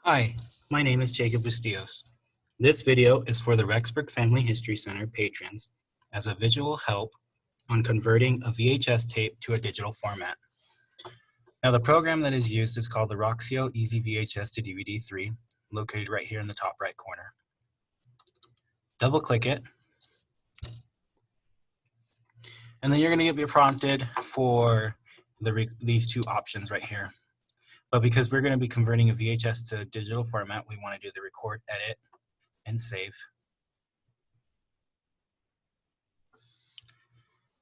Hi, my name is Jacob Bustillos. This video is for the Rexburg Family History Center patrons as a visual help on converting a VHS tape to a digital format. Now the program that is used is called the Roxio Easy VHS to DVD 3, located right here in the top right corner. Double click it, and then you're going to get prompted for these two options right here. But because we're going to be converting a VHS to a digital format, we want to do the record, edit, and save.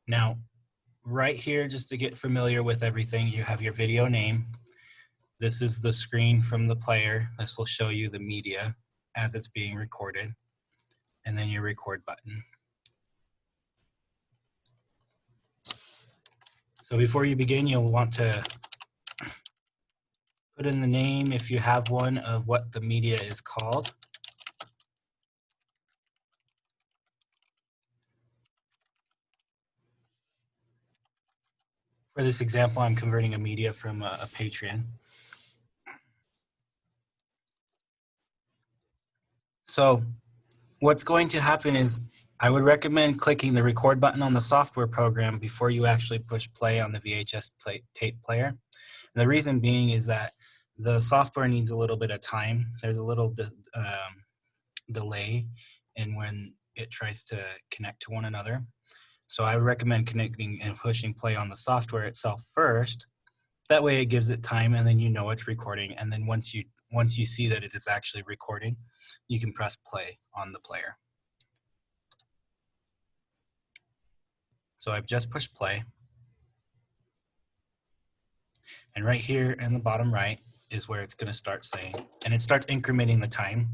Now, right here, just to get familiar with everything, you have your video name. This is the screen from the player. This will show you the media as it's being recorded, and then your record button. So before you begin, you'll want to put in the name, if you have one, of what the media is called. For this example, I'm converting a media from a Patreon. So what's going to happen is I would recommend clicking the record button on the software program before you actually push play on the VHS tape player. And the reason being is that the software needs a little bit of time. There's a little delay in when it tries to connect to one another. So I recommend connecting and pushing play on the software itself first. That way it gives it time, and then you know it's recording. And then once you see that it is actually recording, you can press play on the player. So I've just pushed play. And right here in the bottom right is where it's going to start saying, and it starts incrementing the time.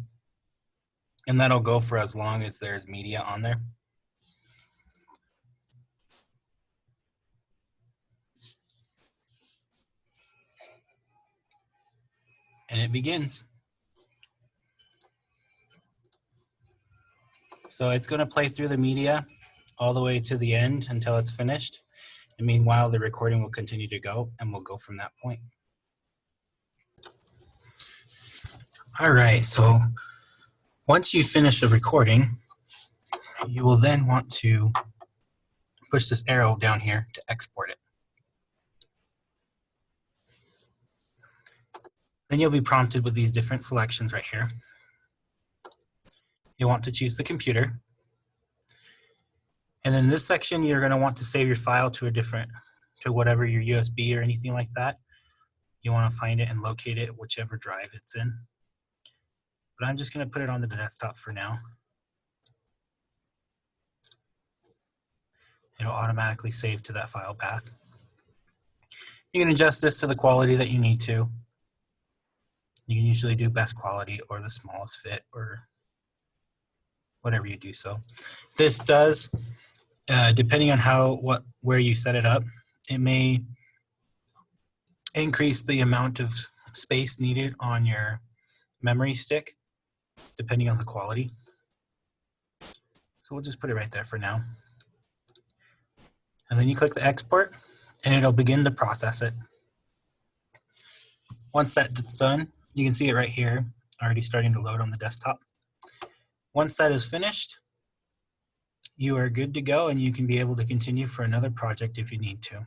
And that'll go for as long as there's media on there. And it begins. So it's going to play through the media all the way to the end until it's finished. And meanwhile, the recording will continue to go, and we'll go from that point. All right, so once you finish the recording, you will then want to push this arrow down here to export it. Then you'll be prompted with these different selections right here. You'll want to choose the computer. And in this section, you're going to want to save your file to whatever your USB or anything like that. You want to find it and locate it, whichever drive it's in. But I'm just going to put it on the desktop for now. It'll automatically save to that file path. You can adjust this to the quality that you need to. You can usually do best quality or the smallest fit or whatever you do so. This does, depending on where you set it up, it may increase the amount of space needed on your memory stick, depending on the quality. So we'll just put it right there for now. And then you click the export, and it'll begin to process it. Once that's done, you can see it right here, already starting to load on the desktop. Once that is finished, you are good to go, and you can be able to continue for another project if you need to.